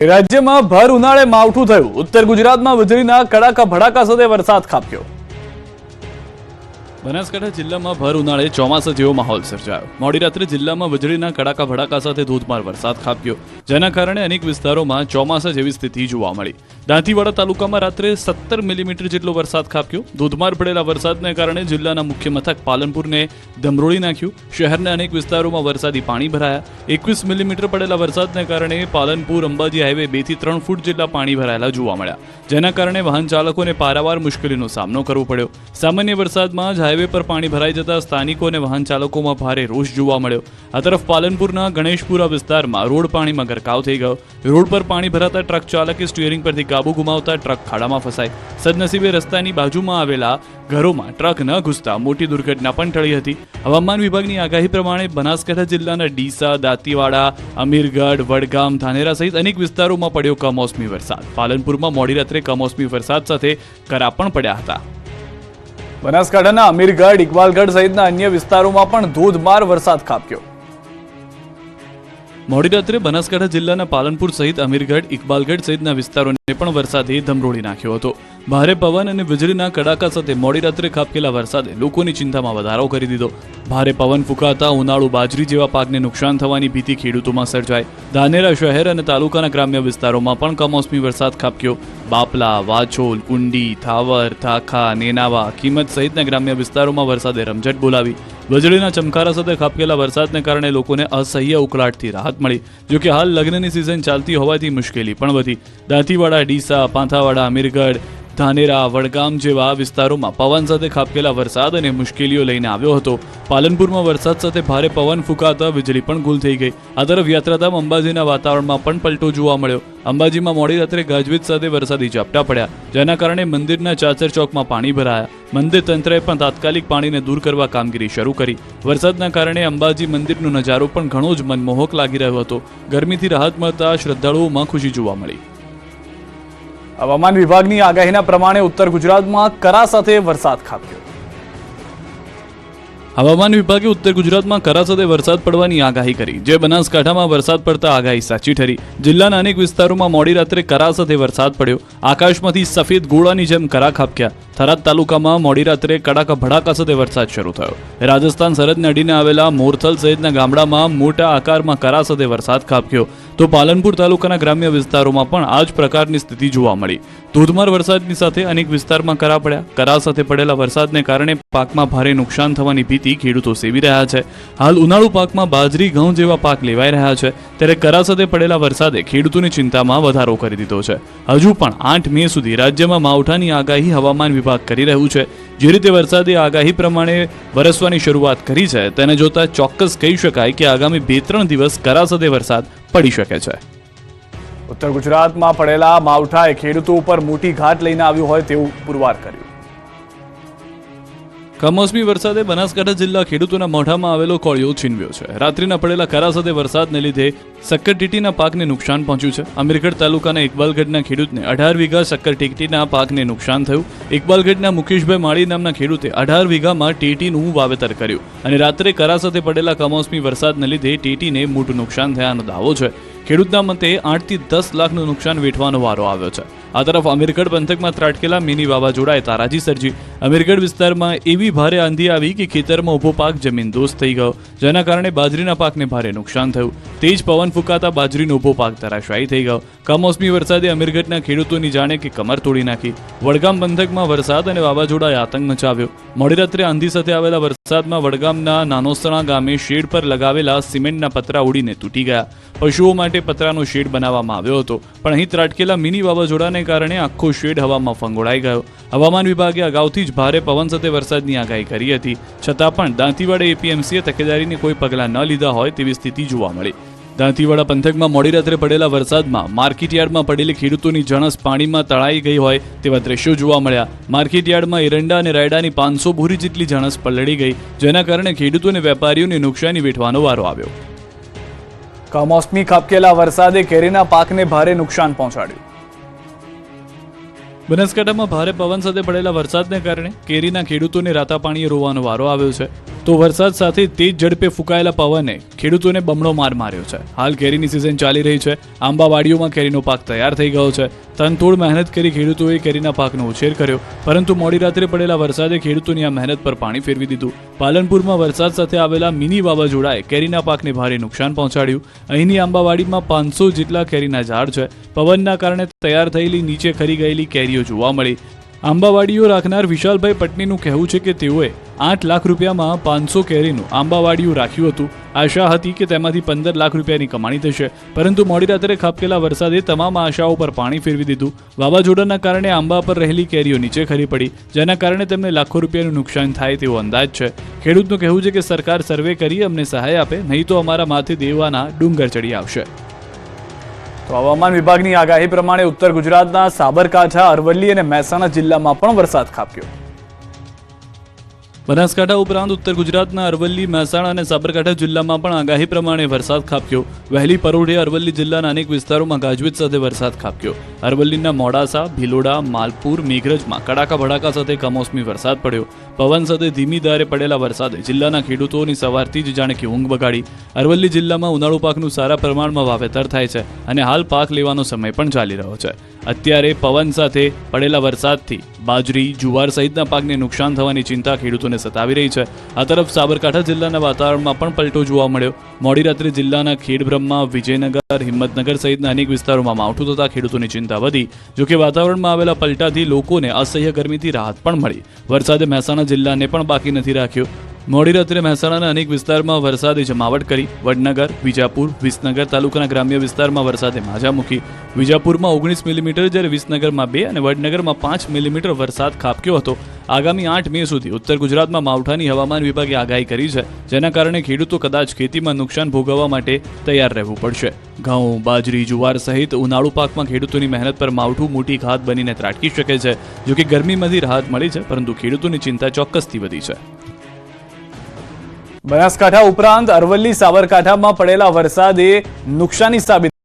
રાજ્યમાં ભર ઉનાળે માવઠું થયું. ઉત્તર ગુજરાતમાં વીજળીના કડાકા ભડાકા સાથે વરસાદ ખાબક્યો. બનાસકાંઠા જિલ્લામાં ભર ઉનાળે ચોમાસા જેવો માહોલ સર્જાયો. મોડી રાત્રે જિલ્લામાં વીજળીના કડાકા ભડાકા સાથે ધોધમાર વરસાદ ખાબક્યો, જેના કારણે અનેક વિસ્તારોમાં ચોમાસા જેવી સ્થિતિ જોવા મળી. દાંતીવાડા તાલુકામાં રાત્રે 17 મિલીમીટર જેટલો વરસાદ ખાબક્યો. ધોધમાર પડેલા વરસાદને કારણે જિલ્લાના મુખ્ય મથક પાલનપુરને ધમરોળી નાખ્યું. શહેરના અનેક વિસ્તારોમાં વરસાદી પાણી ભરાયા. 21 મિલીમીટર પડેલા વરસાદને કારણે પાલનપુર અંબાજી હાઈવે 2 થી 3 ફૂટ જેટલા પાણી ભરાયેલા જોવા મળ્યા, જેના કારણે વાહન ચાલકોને પારાવાર મુશ્કેલીનો સામનો કરવો પડ્યો. સામાન્ય વરસાદમાં જ હાઈવે પર પાણી ભરાઈ જતા સ્થાનિકો અને વાહન ચાલકોમાં ભારે રોષ જોવા મળ્યો. આ તરફ પાલનપુરના ગણેશપુરા વિસ્તારમાં રોડ પાણીમાં ગરકાવ થઈ ગયો. રોડ પર પાણી ભરાતા ટ્રક ચાલકે સ્ટીયરિંગ પરથી કાબુ ગુમાવતા ટ્રક ખાડામાં ફસાઈ. સદનસીબે રસ્તાની બાજુમાં આવેલા ઘરોમાં ટ્રક ન ઘૂસતા મોટી દુર્ઘટના પણ ટળી હતી. હવામાન વિભાગની આગાહી પ્રમાણે બનાસકાંઠા જિલ્લાના ડીસા, દાંતીવાડા, અમીરગઢ, વડગામ, ધાનેરા સહિત અનેક વિસ્તારોમાં પડ્યો કમોસમી વરસાદ. પાલનપુરમાં મોડી રાત્રે કમોસમી વરસાદ સાથે કરા પણ પડ્યા હતા. બનાસકાંઠાના અમીરગઢ, ઇકબાલગઢ સહિતના અન્ય વિસ્તારોમાં પણ ધોધમાર વરસાદ ખાબક્યો. મોડી રાત્રે બનાસકાંઠા જિલ્લાના પાલનપુર સહિત અમીરગઢ, ઇકબાલગઢ સહિતના વિસ્તારોને પણ વરસાદે ધમરોળી નાખ્યો હતો. ભારે પવન અને વીજળીના કડાકા સાથે મોડી રાત્રે ખાબકેલા વરસાદે લોકોની ચિંતામાં વધારો કરી દીધો. ભારે પવન ફૂંકાતા ઉનાળુ બાજરી જેવા પાકને નુકસાન થવાની ભીતિ ખેડૂતોમાં સર્જાઈ. ધાનેરા શહેર અને તાલુકાના ગ્રામ્ય વિસ્તારોમાં પણ કમોસમી વરસાદ ખાબક્યો. બાપલા, વાછોલ, કુંડી, થાવર, થાખા, નેનાવા, કિંમત સહિતના ગ્રામ્ય વિસ્તારોમાં વરસાદે રમઝટ બોલાવી. વીજળીના ચમકારા સાથે ખાબકેલા વરસાદને કારણે લોકોને અસહ્ય ઉકળાટથી રાહત મળી. જોકે હાલ લગ્નની સિઝન ચાલતી હોવાથી મુશ્કેલી પણ વધી. દાંતીવાડા, ડીસા, પાંથાવાડા, અમીરગઢ, ધાનેરા, વડગામ જેવા વિસ્તારોમાં પવન સાથે ખાબકેલા વરસાદ અને મુશ્કેલીઓ લઈને આવ્યો હતો. પાલનપુરમાં વરસાદ સાથે ભારે પવન ફૂંકાતા વીજળી પણ ગુલ થઈ ગઈ. આ તરફ યાત્રાધામ અંબાજીના વાતાવરણમાં પણ પલટો જોવા મળ્યો. અંબાજીમાં મોડી રાત્રે ગાજવીજ સાથે વરસાદી ઝાપટા પડ્યા, જેના કારણે મંદિરના ચાચર ચોકમાં પાણી ભરાયા. મંદિર તંત્રએ પણ તાત્કાલિક પાણીને દૂર કરવા કામગીરી શરૂ કરી. વરસાદના કારણે અંબાજી મંદિરનો નજારો પણ ઘણો જ મનમોહક લાગી રહ્યો હતો. ગરમીથી રાહત મળતા શ્રદ્ધાળુઓમાં ખુશી જોવા મળી. હવામાન વિભાગની આગાહીના પ્રમાણે ઉત્તર ગુજરાતમાં કરા સાથે વરસાદ ખાબક્યો. હવામાન વિભાગે ઉત્તર ગુજરાતમાં કરા સાથે વરસાદ પડવાની આગાહી કરી, જે બનાસકાંઠામાં વરસાદ પડતા આગાહી સાચી ઠરી. જિલ્લાના અનેક વિસ્તારોમાં મોડી રાત્રે કરા સાથે વરસાદ પડ્યો. આકાશમાંથી સફેદ ગોળાની જેમ કરા ખાબક્યા. થરાદ તાલુકામાં મોડી રાત્રે કડાકા ભડાકા સાથે વરસાદ શરૂ થયો. રાજસ્થાન સરહદને અડીને આવેલા મોરથલ સહિતના ગામડામાં મોટા આકારમાં કરા સાથે વરસાદ ખાબક્યો. તો પાલનપુર તાલુકાના ગ્રામ્ય વિસ્તારોમાં પણ આ જ પ્રકારની સ્થિતિ જોવા મળી. ધોધમાર વરસાદની સાથે અનેક વિસ્તારમાં કરા પડ્યા. કરા સાથે પડેલા વરસાદને કારણે પાકમાં ભારે નુકસાન થવાની ભીતિ ખેડૂતો સેવી રહ્યા છે. હાલ ઉનાળુ પાકમાં બાજરી, ઘઉં જેવા પાક લેવાઈ રહ્યા છે, ત્યારે કરા સાથે પડેલા વરસાદે ખેડૂતોની ચિંતામાં વધારો કરી દીધો છે. હજુ પણ 8 મે સુધી રાજ્યમાં માવઠાની આગાહી હવામાન વિભાગ કરી રહ્યું છે. જે રીતે વરસાદે આગાહી પ્રમાણે વરસવાની શરૂઆત કરી છે, તેને જોતા ચોક્કસ કહી શકાય કે આગામી 2-3 દિવસ કરા સાથે વરસાદ પડી શકે છે. ઉત્તર ગુજરાતમાં પડેલા માવઠાએ ખેડૂતો ઉપર મોટી ઘાટ લઈને આવ્યું હોય તેવું પુરવાર કર્યું. કમોસમી વરસાદે બનાસકાંઠા જિલ્લા ખેડૂતોના મોઢામાં આવેલો કોળિયો છીનવ્યો છે. રાત્રિના પડેલા કરા સાથે વરસાદને લીધે શક્કરટેટીના પાકને નુકસાન પહોંચ્યું છે. અમીરગઢ તાલુકાના ઇકબાલગઢના ખેડૂતને 18 વીઘા શક્કરટેટીના પાકને નુકસાન થયું. ઇકબાલગઢના મુકેશભાઈ માળી નામના ખેડૂતે 18 વીઘામાં ટેટીનું વાવેતર કર્યું અને રાત્રે કરા સાથે પડેલા કમોસમી વરસાદને લીધે ટેટીને મોટું નુકસાન થયાનો દાવો છે. ખેડૂતના મતે 8 થી 10 લાખનું નુકસાન વેઠવાનો વારો આવ્યો છે. આ તરફ અમીરગઢ પંથકમાં ત્રાટકેલા મિની વાવાઝોડાએ તારાજી સર્જી. અમીરગઢ વિસ્તારમાં એવી ભારે આંધી આવી કે ખેતરમાં ઊભો પાક જમીનદોસ્ત થઈ ગયો, જેના કારણે બાજરીના પાકને ભારે નુકસાન થયું. તેજ પવન ફૂંકાતા બાજરીનો ઊભો પાક ધરાશાયી થઈ ગયો. કમોસમી વરસાદે અમીરગઢના ખેડૂતોની જાણે કે કમર તોડી નાખી. વડગામ પંથકમાં વરસાદ અને વાવાઝોડાએ આતંક મચાવ્યો. મોડી રાત્રે આંધી સાથે આવેલા વરસાદમાં વડગામના નાનોસણા ગામે શેડ પર લગાવેલા સિમેન્ટના પતરા ઉડીને તૂટી ગયા. પશુઓ માટે પતરાનો શેડ બનાવવામાં આવ્યો હતો, પણ અહીં ત્રાટકેલા મિની વાવાઝોડાને કારણે આખો શેડ હવામાં ફંગોળાઈ ગયો. હવામાન વિભાગે અગાઉથી જ ભારે પવન સાથે વરસાદની આગાહી કરી હતી, છતાં પણ દાંતીવાડા એપીએમસીએ તકેદારીને કોઈ પગલાં ન લીધા હોય તેવી સ્થિતિ જોવા મળી. દાંતીવાડા પંથકમાં મોડી રાત્રે પડેલા વરસાદમાં માર્કેટયાર્ડમાં પડેલી ખેડૂતોની જણસ પાણીમાં તળાઈ ગઈ હોય તેવા દ્રશ્યો જોવા મળ્યા. માર્કેટયાર્ડમાં એરંડા અને રાયડાની 500 બોરી જેટલી જણસ પલળી ગઈ, જેના કારણે ખેડૂતો અને વેપારીઓને નુકસાની વેઠવાનો વારો આવ્યો. કમોસમી ખાબકેલા વરસાદે કેરીના પાકને ભારે નુકસાન પહોંચાડ્યું. બનાસકાંઠામાં ભારે પવન સાથે પડેલા વરસાદને કારણે કેરીના ખેડૂતોને રાતા પાણીએ રોવાનો વારો આવ્યો છે. તો વરસાદ સાથે તેજ ઝડપે ફૂંકાયેલા પવને ખેડૂતોને બમણો માર માર્યો છે. હાલ કેરીની સિઝન ચાલી રહી છે. આંબાવાડીઓમાં કેરીનો પાક તૈયાર થઈ ગયો છે. તનતોડ મહેનત કરી ખેડૂતોએ કેરીના પાકનો ઉછેર કર્યો, પરંતુ મોડી રાત્રે પડેલા વરસાદે ખેડૂતોની આ મહેનત પર પાણી ફેરવી દીધું. પાલનપુરમાં વરસાદ સાથે આવેલા મિની વાવાઝોડાએ કેરીના પાકને ભારે નુકસાન પહોંચાડ્યું. અહીંની આંબાવાડીમાં 500 જેટલા કેરીના ઝાડ છે. પવનના કારણે તૈયાર થયેલી નીચે ખરી ગયેલી કેરીઓ જોવા મળી. આંબાવાડીઓ રાખનાર વિશાલભાઈ પટનીનું કહેવું છે કે તેઓએ 8 લાખ રૂપિયામાં 500 કેરીનું આંબાવાડીઓ રાખ્યું હતું. આશા હતી કે તેમાંથી 15 લાખ રૂપિયાની કમાણી થશે, પરંતુ મોડી રાત્રે ખાબકેલા વરસાદે તમામ આશાઓ પર પાણી ફેરવી દીધું. વાવાઝોડાના કારણે આંબા પર રહેલી કેરીઓ નીચે ખરી પડી, જેના કારણે તેમને લાખો રૂપિયાનું નુકસાન થાય તેવો અંદાજ છે. ખેડૂતનું કહેવું છે કે સરકાર સર્વે કરી અમને સહાય આપે, નહીં તો અમારા માથે દેવાના ડુંગર ચડી આવશે. તો હવામાન વિભાગની આગાહી પ્રમાણે ઉત્તર ગુજરાતના સાબરકાંઠા, અરવલ્લી અને મહેસાણા જિલ્લામાં પણ વરસાદ ખાબક્યો. બનાસકાંઠા ઉપરાંત ઉત્તર ગુજરાતના અરવલ્લી, મહેસાણા અને સાબરકાંઠા જિલ્લામાં પણ આગાહી પ્રમાણે વરસાદ ખાબક્યો. વહેલી પરોઢે અરવલ્લી જિલ્લાના અનેક વિસ્તારોમાં ગાજવીજ સાથે વરસાદ ખાબક્યો. અરવલ્લીના મોડાસા, ભિલોડા, માલપુર, મેઘરજમાં કડાકા ભડાકા સાથે કમોસમી વરસાદ પડ્યો. પવન સાથે ધીમી ધારે પડેલા વરસાદે જિલ્લાના ખેડૂતોની સવારથી જ જાણે કે ઊંઘ બગાડી. અરવલ્લી જિલ્લામાં ઉનાળુ પાકનું સારા પ્રમાણમાં વાવેતર થાય છે અને હાલ પાક લેવાનો સમય પણ ચાલી રહ્યો છે. અત્યારે પવન સાથે પડેલા વરસાદથી બાજરી, જુવાર સહિતના પાકને નુકસાન થવાની ચિંતા ખેડૂતોને સતાવી રહી છે. આ તરફ સાબરકાંઠા જિલ્લાના વાતાવરણમાં પણ પલટો જોવા મળ્યો. મોડી રાત્રે જિલ્લાના ખેડબ્રહ્મા, વિજયનગર, હિંમતનગર સહિતના અનેક વિસ્તારોમાં માવઠું થતા ખેડૂતોની ચિંતા વધી. જોકે વાતાવરણમાં આવેલા પલટાથી લોકોને અસહ્ય ગરમીથી રાહત પણ મળી. વરસાદે મહેસાણા જિલ્લાને પણ બાકી નથી રાખ્યો. મોડી રાત્રે મહેસાણાના અનેક વિસ્તારમાં વરસાદે જમાવટ કરી. વડનગર, વિજાપુર, વિસનગર તાલુકાના ગ્રામ્ય વિસ્તારમાં વરસાદે માજા મૂકી. વિજાપુરમાં 19 મિલીમીટર, જ્યારે વિસનગરમાં 2 અને વડનગરમાં 5 મિલીમીટર વરસાદ ખાબક્યો હતો. આગામી 8 મે સુધી ઉત્તર ગુજરાતમાં માવઠાની હવામાન વિભાગે આગાહી કરી છે, જેના કારણે ખેડૂતો કદાચ ખેતીમાં નુકસાન ભોગવવા માટે તૈયાર રહેવું પડશે. ઘઉં, બાજરી, જુવાર સહિત ઉનાળુ પાકમાં ખેડૂતોની મહેનત પર માવઠું મોટી ઘાત બનીને ત્રાટકી શકે છે. જોકે ગરમીમાંથી રાહત મળી છે, પરંતુ ખેડૂતોની ચિંતા ચોક્કસથી વધી છે. બનાસકાંઠા ઉપરાંત અરવલ્લી, સાબરકાંઠામાં પડેલા વરસાદે નુકસાની સાબિત